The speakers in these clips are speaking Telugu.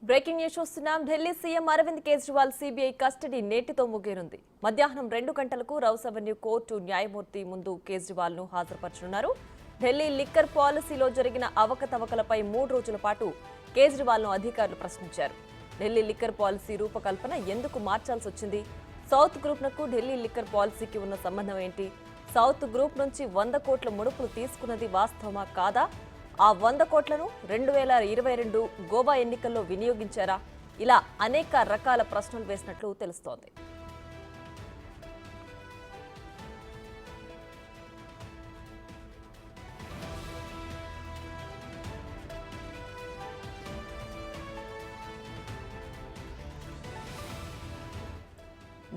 బ్రేకింగ్ న్యూస్ చూస్తున్నాం. Delhi CM Arvind Kejriwal CBI custody నేటితో ముగియనుంది. మధ్యాహ్నం 2 గంటలకు రౌస్ అవెన్యూ కోర్టు న్యాయమూర్తి ముందు కేజ్రీవాల్ ను హాజరుపరచనున్నారు. ఢిల్లీ లిక్కర్ పాలసీలో జరిగిన అవకతవకలపై 3 రోజుల పాటు కేజ్రీవాల్ ను అధికారులు ప్రశ్నించారు. ఢిల్లీ లిక్కర్ పాలసీ రూపకల్పన ఎందుకు మార్చాల్సి వచ్చింది? సౌత్ గ్రూప్ నకు ఢిల్లీ లిక్కర్ పాలసీకి ఉన్న సంబంధం ఏంటి? సౌత్ గ్రూప్ నుంచి 100 కోట్ల ముడుపులు తీసుకున్నది వాస్తవమా కాదా? ఆ 100 కోట్లను 2022 గోవా ఎన్నికల్లో వినియోగించారా? ఇలా అనేక రకాల ప్రశ్నలు వేసినట్లు తెలుస్తోంది.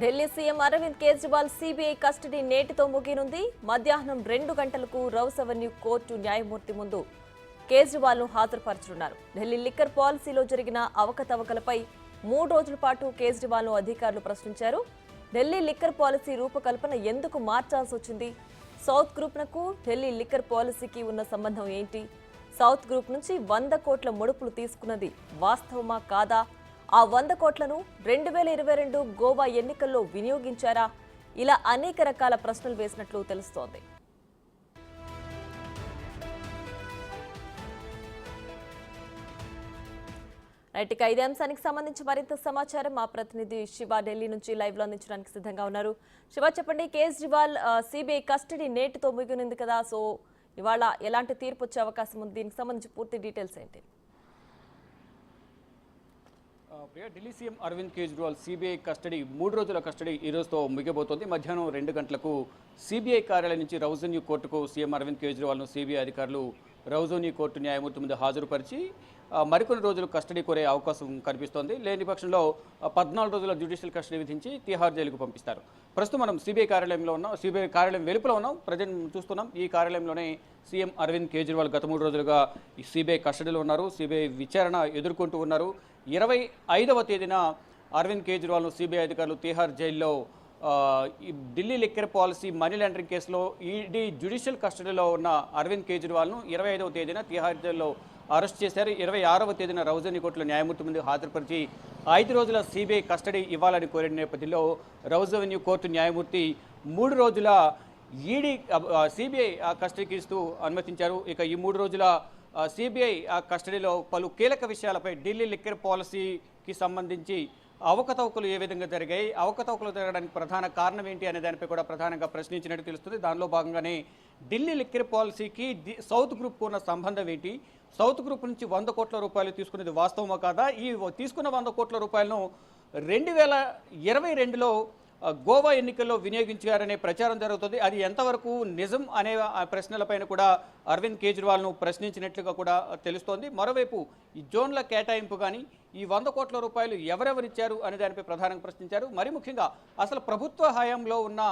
Delhi CM Arvind Kejriwal CBI custody నేటితో ముగియనుంది. మధ్యాహ్నం 2 గంటలకు రౌస్ అవెన్యూ కోర్టు న్యాయమూర్తి ముందు కేజ్రీవాల్ ను హాజరుపరచనున్నారు. ఢిల్లీ లిక్కర్ పాలసీలో జరిగిన అవకతవకలపై 3 రోజుల పాటు కేజ్రీవాల్ ను అధికారులు ప్రశ్నించారు. ఢిల్లీ లిక్కర్ పాలసీ రూపకల్పన ఎందుకు మార్చాల్సి వచ్చింది? సౌత్ గ్రూప్ నకు ఢిల్లీ లిక్కర్ పాలసీకి ఉన్న సంబంధం ఏంటి? సౌత్ గ్రూప్ నుంచి 100 కోట్ల ముడుపులు తీసుకున్నది వాస్తవమా కాదా? ఆ 100 కోట్లను 2022 గోవా ఎన్నికల్లో వినియోగించారా? ఇలా అనేక రకాల ప్రశ్నలు వేసినట్లు తెలుస్తోంది. రైట్, ఇక ఇదే అంశానికి సంబంధించి మరింత సమాచారం మా ప్రతినిధి శివ ఢిల్లీ నుంచి లైవ్ లో అందించడానికి సిద్ధంగా ఉన్నారు. శివ, చెప్పండి, కేజ్రీవాల్ సిబిఐ కస్టడీ నేటితో ముగినింది కదా, సో ఇవాళ ఎలాంటి తీర్పు వచ్చే అవకాశం ఉంది? దీనికి సంబంధించి పూర్తి డీటెయిల్స్ ఏంటి? Delhi CM Arvind Kejriwal CBI custody 3 రోజుల కస్టడీ ఈ రోజుతో ముగియబోతోంది. మధ్యాహ్నం 2 గంటలకు సిబిఐ కార్యాలయం నుంచి రౌస్ అవెన్యూ కోర్టుకు సీఎం అరవింద్ కేజ్రీవాల్ను సిబిఐ అధికారులు రౌస్ అవెన్యూ కోర్టు న్యాయమూర్తి ముందు హాజరుపరిచి మరికొన్ని రోజులు కస్టడీ కోరే అవకాశం కనిపిస్తోంది. లేని పక్షంలో 14 రోజుల జ్యుడిషియల్ కస్టడీ విధించి తిహార్ జైలుకు పంపిస్తారు. ప్రస్తుతం మనం సిబిఐ కార్యాలయంలో ఉన్నాం. సిబిఐ కార్యాలయం వెలుపల ఉన్నాం. ప్రజెంట్ చూస్తున్నాం. ఈ కార్యాలయంలోనే సీఎం అరవింద్ కేజ్రీవాల్ గత 3 రోజులుగా ఈ సిబిఐ కస్టడీలో ఉన్నారు. సిబిఐ విచారణ ఎదుర్కొంటూ ఉన్నారు. 25వ తేదీన అరవింద్ కేజ్రీవాల్ను సిబిఐ అధికారులు తిహార్ జైల్లో Delhi liquor policy money laundering కేసులో ఈడీ జ్యుడిషియల్ కస్టడీలో ఉన్న అరవింద్ కేజ్రీవాల్ను 25వ తేదీన తిహార్ జైల్లో అరెస్ట్ చేశారు. 26వ తేదీన రౌస్ అవెన్యూ కోర్టులో న్యాయమూర్తి ముందు హాజరుపరిచి 5 రోజుల సిబిఐ కస్టడీ ఇవ్వాలని కోరిన నేపథ్యంలో రౌస్ అవెన్యూ కోర్టు న్యాయమూర్తి 3 రోజుల ఈడీ సిబిఐ కస్టడీకి ఇస్తూ అనుమతించారు. ఇక ఈ 3 రోజుల సిబిఐ కస్టడీలో పలు కీలక విషయాలపై ఢిల్లీ లిక్కర్ పాలసీకి సంబంధించి అవకతవకలు ఏ విధంగా జరిగాయి, అవకతవకలు జరగడానికి ప్రధాన కారణం ఏంటి అనే దానిపై కూడా ప్రధానంగా ప్రశ్నించినట్టు తెలుస్తుంది. దానిలో భాగంగానే ఢిల్లీ లిక్కర్ పాలసీకి సౌత్ గ్రూప్కు ఉన్న సంబంధం ఏంటి, సౌత్ గ్రూప్ నుంచి 100 కోట్ల రూపాయలు తీసుకునేది వాస్తవమా కాదా, ఈ తీసుకున్న 100 కోట్ల రూపాయలను 2022లో గోవా ఎన్నికల్లో వినియోగించారనే ప్రచారం జరుగుతుంది. అది ఎంతవరకు నిజం అనే ప్రశ్నలపైన కూడా అరవింద్ కేజ్రీవాల్ను ప్రశ్నించినట్లుగా కూడా తెలుస్తోంది. మరోవైపు ఈ జోన్ల కేటాయింపు కానీ ఈ 100 కోట్ల రూపాయలు ఎవరెవరిచ్చారు అనే దానిపై ప్రధానంగా ప్రశ్నించారు. మరి ముఖ్యంగా అసలు ప్రభుత్వ హయాంలో ఉన్న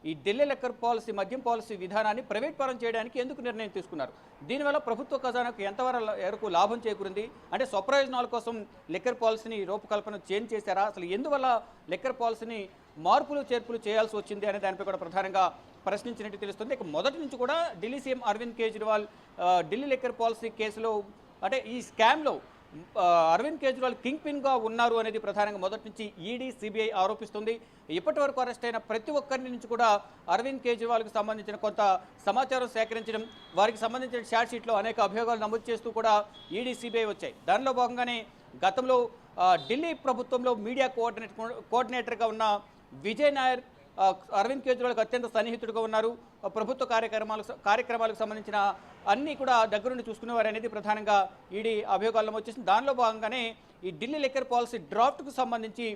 ఈ ఢిల్లీ లిక్కర్ పాలసీ మద్యం పాలసీ విధానాన్ని ప్రైవేట్ పరం చేయడానికి ఎందుకు నిర్ణయం తీసుకున్నారు? దీనివల్ల ప్రభుత్వ ఖజానాకు ఎంతవరకు లాభం చేకూరింది? అంటే స్వప్రయోజనాల కోసం లిక్కర్ పాలసీని రూపకల్పన చేంజ్ చేశారా? అసలు ఎందువల్ల లిక్కర్ పాలసీని మార్పులు చేర్పులు చేయాల్సి వచ్చింది అనే దానిపై కూడా ప్రధానంగా ప్రశ్నించినట్టు తెలుస్తుంది. ఇక మొదటి నుంచి కూడా Delhi CM Arvind Kejriwal Delhi liquor policy కేసులో అంటే ఈ స్కామ్లో అరవింద్ కేజ్రీవాల్ కింగ్ పిన్గా ఉన్నారు అనేది ప్రధానంగా మొదటి నుంచి ఈడీ సిబిఐ ఆరోపిస్తుంది. ఇప్పటి వరకు అరెస్ట్ అయిన ప్రతి ఒక్కరి నుంచి కూడా అరవింద్ కేజ్రీవాల్కి సంబంధించిన కొంత సమాచారం సేకరించడం, వారికి సంబంధించిన ఛార్జ్ షీట్లో అనేక అభియోగాలు నమోదు చేస్తూ కూడా ఈడీ సిబిఐ వచ్చాయి. దానిలో భాగంగానే గతంలో ఢిల్లీ ప్రభుత్వంలో మీడియా కోఆర్డినేటర్గా ఉన్న విజయ్ నాయర్ అరవింద్ కేజ్రీవాల్కి అత్యంత సన్నిహితుడిగా ఉన్నారు. ప్రభుత్వ కార్యక్రమాలకు సంబంధించిన అన్నీ కూడా దగ్గరుండి చూసుకునేవారు అనేది ప్రధానంగా ఈడీ అభియోగాల్లో వచ్చేసింది. దానిలో భాగంగానే ఈ ఢిల్లీ లిక్కర్ పాలసీ డ్రాఫ్ట్కు సంబంధించి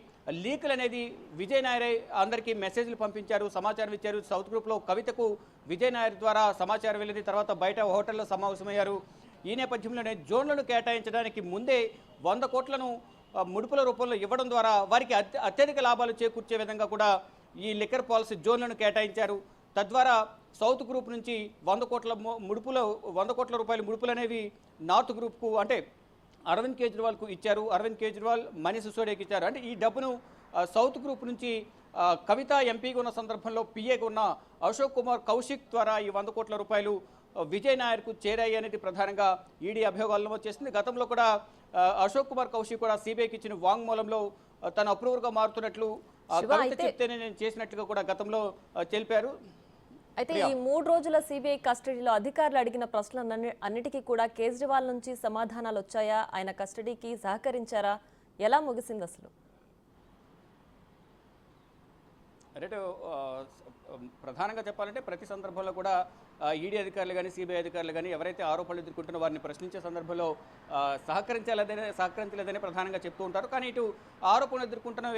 లీకులు అనేది విజయ్ నాయరే అందరికీ మెసేజ్లు పంపించారు, సమాచారం ఇచ్చారు. సౌత్ గ్రూప్లో కవితకు విజయ్ నాయర్ ద్వారా సమాచారం వెళ్ళింది. తర్వాత బయట హోటల్లో సమావేశమయ్యారు. ఈ నేపథ్యంలోనే జోన్లను కేటాయించడానికి ముందే 100 కోట్లను ముడుపుల రూపంలో ఇవ్వడం ద్వారా వారికి అత్యధిక లాభాలు చేకూర్చే విధంగా కూడా ఈ లిక్కర్ పాలసీ జోన్లను కేటాయించారు. తద్వారా సౌత్ గ్రూప్ నుంచి 100 కోట్ల రూపాయల ముడుపులు అనేవి నార్త్ గ్రూప్కు అంటే అరవింద్ కేజ్రీవాల్కు ఇచ్చారు. అరవింద్ కేజ్రీవాల్ మనీష్ సిసోడియాకి ఇచ్చారు. అంటే ఈ డబ్బును సౌత్ గ్రూప్ నుంచి కవిత ఎంపీగా ఉన్న సందర్భంలో పిఏగా ఉన్న అశోక్ కుమార్ కౌశిక్ ద్వారా ఈ 100 కోట్ల రూపాయలు విజయ్ నాయర్కు చేరాయి అనేది ప్రధానంగా ఈడీ అభియోగాల్లో వచ్చేసింది. గతంలో కూడా అశోక్ కుమార్ కౌశిక్ కూడా సిబిఐకి ఇచ్చిన వాంగ్మూలంలో తన అప్రూవర్గా మారుతున్నట్లు కవిత చెప్తేనే నేను చేసినట్లుగా కూడా గతంలో తెలిపారు. అయితే ఈ 3 రోజుల సిబిఐ కస్టడీలో అధికారులు అడిగిన ప్రశ్నలు అన్నిటికీ కూడా కేజ్రీవాల్ నుంచి సమాధానాలు వచ్చాయా? ఆయన కస్టడీకి సహకరించారా? ఎలా ముగిసింది అసలు? అంటే ప్రధానంగా చెప్పాలంటే ప్రతి సందర్భంలో కూడా ఈడీ అధికారులు కానీ సిబిఐ అధికారులు కానీ ఎవరైతే ఆరోపణలు ఎదుర్కొంటున్న వారిని ప్రశ్నించే సందర్భంలో సహకరించలేదనే ప్రధానంగా చెప్తూ ఉంటారు. కానీ ఇటు ఆరోపణలు ఎదుర్కొంటున్న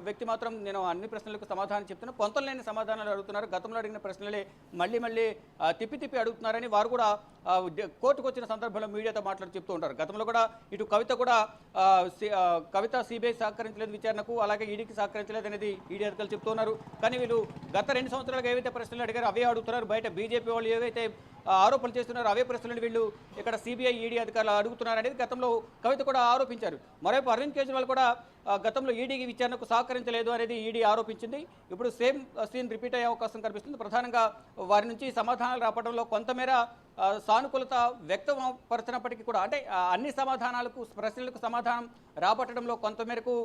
వ్యక్తి మాత్రం నేను అన్ని ప్రశ్నలకు సమాధానం చెప్తున్నా, పొంతలేని సమాధానాలు అడుగుతున్నారు. గతంలో అడిగిన ప్రశ్నలే మళ్ళీ తిప్పి అడుగుతున్నారని వారు కూడా కోర్టుకు వచ్చిన సందర్భంలో మీడియాతో మాట్లాడి చెప్తూ ఉంటారు. గతంలో కూడా ఇటు కవిత కూడా కవిత సిబిఐ సహకరించలేదు విచారణకు, అలాగే ఈడీకి సహకరించలేదు అనేది ఈడీ అధికారులు చెప్తున్నారు. కానీ వీళ్ళు గత 2 సంవత్సరాలుగా ఏవైతే ప్రశ్నలు అడిగారో అవే అడుగుతున్నారు. బయట బీజేపీ వాళ్ళు ఏవైతే ఆరోపణలు చేస్తున్నారు అవే ప్రశ్నలు వీళ్ళు ఇక్కడ సిబిఐ ఈడీ అధికారులు అడుగుతున్నారు అనేది గతంలో కవిత కూడా ఆరోపించారు. మరోవైపు అరవింద్ కేజ్రీవాల్ కూడా గతంలో ఈడీకి విచారణకు సహకరించలేదు అనేది ఈడీ ఆరోపించింది. ఇప్పుడు సేమ్ సీన్ రిపీట్ అయ్యే అవకాశం కనిపిస్తుంది. ప్రధానంగా వారి నుంచి సమాధానాలు రావడంలో కొంతమేర సానుకూలత వ్యక్తం పరచినప్పటికీ కూడా అంటే అన్ని ప్రశ్నలకు సమాధానం రాబట్టడంలో కొంతమేరకు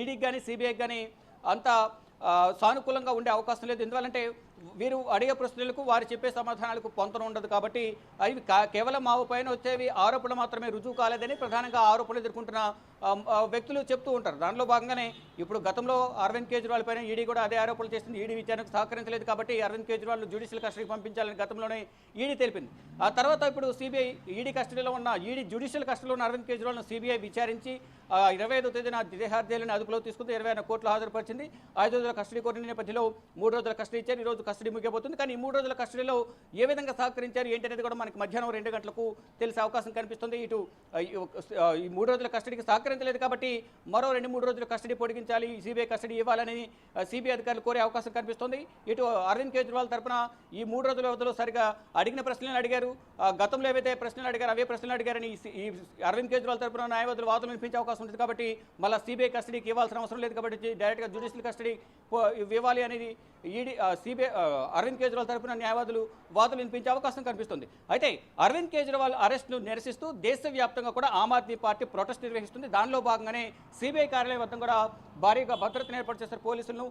ఈడీకి కానీ సిబిఐకి కానీ అంత సానుకూలంగా ఉండే అవకాశం లేదు. ఎందువల్లంటే వీరు అడిగే ప్రశ్నలకు వారు చెప్పే సమాధానాలకు పొంతన ఉండదు కాబట్టి అవి కేవలం మా పైన వచ్చేవి ఆరోపణలు మాత్రమే రుజువు కాలేదని ప్రధానంగా ఆరోపణలు ఎదుర్కొంటున్న వ్యక్తులు చెప్తూ ఉంటారు. దానిలో భాగంగానే ఇప్పుడు గతంలో అరవింద్ కేజ్రీవాల్ పైన ఈడీ కూడా అదే ఆరోపణలు చేసింది. ఈడీ విచారణకు సహకరించలేదు కాబట్టి అరవింద్ కేజ్రీవాల్ జ్యుడిషియల్ కస్టడీకి పంపించాలని గతంలోనే ఈడీ తెలిపింది. ఆ తర్వాత ఇప్పుడు సిబిఐ ఈడీ కస్టడీలో ఉన్న జ్యుడిషియల్ కస్టడీలో ఉన్న అరవింద్ కేజ్రీవాల్ను సిబిఐ విచారించి 25వ తేదీన తిహార్ జైలుని అదుపులో తీసుకుంది. 21 కోర్టులో హాజరుపరిచింది. 5 రోజుల కస్టడీ కోరిన నేపథ్యంలో 3 రోజుల కస్టడీ ఇచ్చారు. ఈ రోజు కస్టడీ ముగియబోతుంది. కానీ ఈ 3 రోజుల కస్టడీలో ఏ విధంగా సహకరించారు ఏంటి అనేది కూడా మనకి మధ్యాహ్నం 2 గంటలకు తెలిసే అవకాశం కనిపిస్తుంది. ఇటు ఈ 3 రోజుల కస్టడీకి సహకరించలేదు కాబట్టి మరో 2-3 రోజుల కస్టడీ పొడిగించాలి, సిబిఐ కస్టడీ ఇవ్వాలని సిబిఐ అధికారులు కోరే అవకాశం కనిపిస్తుంది. ఇటు అరవింద్ కేజ్రీవాల్ తరఫున ఈ 3 రోజుల వ్యవధిలో సరిగా అడిగిన ప్రశ్నలను అడిగారు. గతంలో ఏవైతే ప్రశ్నలు అడిగారు అవే ప్రశ్నలు అడిగారని ఈ అరవింద్ కేజ్రీవాల్ తరఫున న్యాయవాదులు వాదనలు వినిపించే అవకాశం ఉంటుంది. కాబట్టి మళ్ళీ సిబిఐ కస్టడీకి ఇవ్వాల్సిన అవసరం లేదు కాబట్టి డైరెక్ట్గా జ్యుడిషియల్ కస్టడీ ఇవ్వాలి అనేది ఈడీ సిబిఐ అరవింద్ కేజ్రీవాల్ తరఫున న్యాయవాదులు వాదనలు వినిపించే అవకాశం కనిపిస్తుంది. అయితే అరవింద్ కేజ్రీవాల్ అరెస్టును నిరసిస్తూ దేశవ్యాప్తంగా కూడా ఆమ్ ఆద్మీ పార్టీ ప్రొటెస్ట్ నిర్వహిస్తుంది. దానిలో భాగంగానే సిబిఐ కార్యాలయం వద్ద కూడా భారీగా భద్రతను ఏర్పాటు చేశారు పోలీసులను.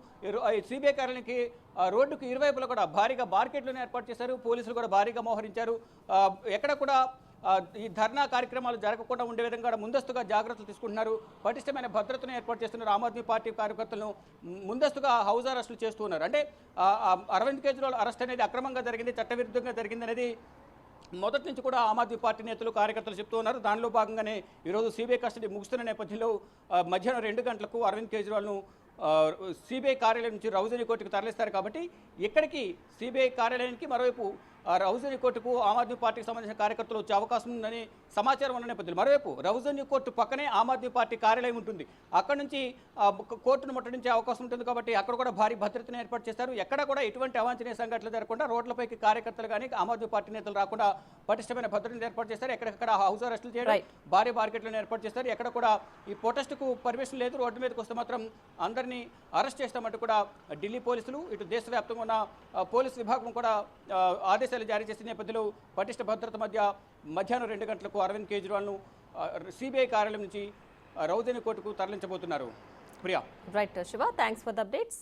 సిబిఐ కార్యాలయానికి రోడ్డుకు ఇరువైపులా కూడా భారీగా బార్కెట్లను ఏర్పాటు చేశారు. పోలీసులు కూడా భారీగా మోహరించారు. ఎక్కడ కూడా ఈ ధర్నా కార్యక్రమాలు జరగకుండా ఉండే విధంగా ముందస్తుగా జాగ్రత్తలు తీసుకుంటున్నారు. పటిష్టమైన భద్రతను ఏర్పాటు చేస్తున్నారు. ఆమ్ ఆద్మీ పార్టీ కార్యకర్తలను ముందస్తుగా హౌస్ అరెస్టులు చేస్తూ ఉన్నారు. అంటే అరవింద్ కేజ్రీవాల్ అరెస్ట్ అనేది అక్రమంగా జరిగింది, చట్టవిరుద్ధంగా జరిగింది అనేది మొదటి నుంచి కూడా ఆమ్ ఆద్మీ పార్టీ నేతలు కార్యకర్తలు చెప్తూ ఉన్నారు. దానిలో భాగంగానే ఈరోజు సిబిఐ కస్టడీ ముగుస్తున్న నేపథ్యంలో మధ్యాహ్నం 2 గంటలకు అరవింద్ కేజ్రీవాల్ను సిబిఐ కార్యాలయం నుంచి రౌజనీ కోర్టుకు తరలిస్తారు. కాబట్టి ఇక్కడికి సిబిఐ కార్యాలయానికి మరోవైపు రౌజనీ కోర్టుకు ఆమ్ ఆద్మీ పార్టీకి సంబంధించిన కార్యకర్తలు వచ్చే అవకాశం ఉందని సమాచారం ఉన్న నేపథ్యంలో మరోవైపు రౌజనీ కోర్టు పక్కనే ఆమ్ ఆద్మీ పార్టీ కార్యాలయం ఉంటుంది. అక్కడ నుంచి కోర్టును ముట్టడించే అవకాశం ఉంటుంది. కాబట్టి అక్కడ కూడా భారీ భద్రతను ఏర్పాటు చేస్తారు. ఎక్కడ కూడా ఎటువంటి అవాంఛనీయ సంఘటనలు జరగకుండా రోడ్లపైకి కార్యకర్తలు కానీ ఆమ్ ఆద్మీ పార్టీ నేతలు రాకుండా పటిష్టమైన భద్రతను ఏర్పాటు చేస్తారు. ఎక్కడెక్కడ హౌస్ అరెస్టులు చేయడం, భారీ బార్కెట్లను ఏర్పాటు చేస్తారు. ఎక్కడ కూడా ఈ ప్రొటెస్ట్కు పర్మిషన్ లేదు, రోడ్డు మీదకి వస్తే మాత్రం అందరినీ అరెస్ట్ చేస్తామంటూ కూడా ఢిల్లీ పోలీసులు ఇటు దేశవ్యాప్తంగా ఉన్న పోలీసు విభాగం కూడా ఆదేశాలు జారీ చేసిన నేపథ్యంలో పటిష్ట భద్రత మధ్య మధ్యాహ్నం 2 గంటలకు అరవింద్ కేజ్రీవాల్ను సిబిఐ కార్యాలయం నుంచి రౌజనీ కోర్టుకు తరలించబోతున్నారు. Priya. Right Shiva, thanks for the updates.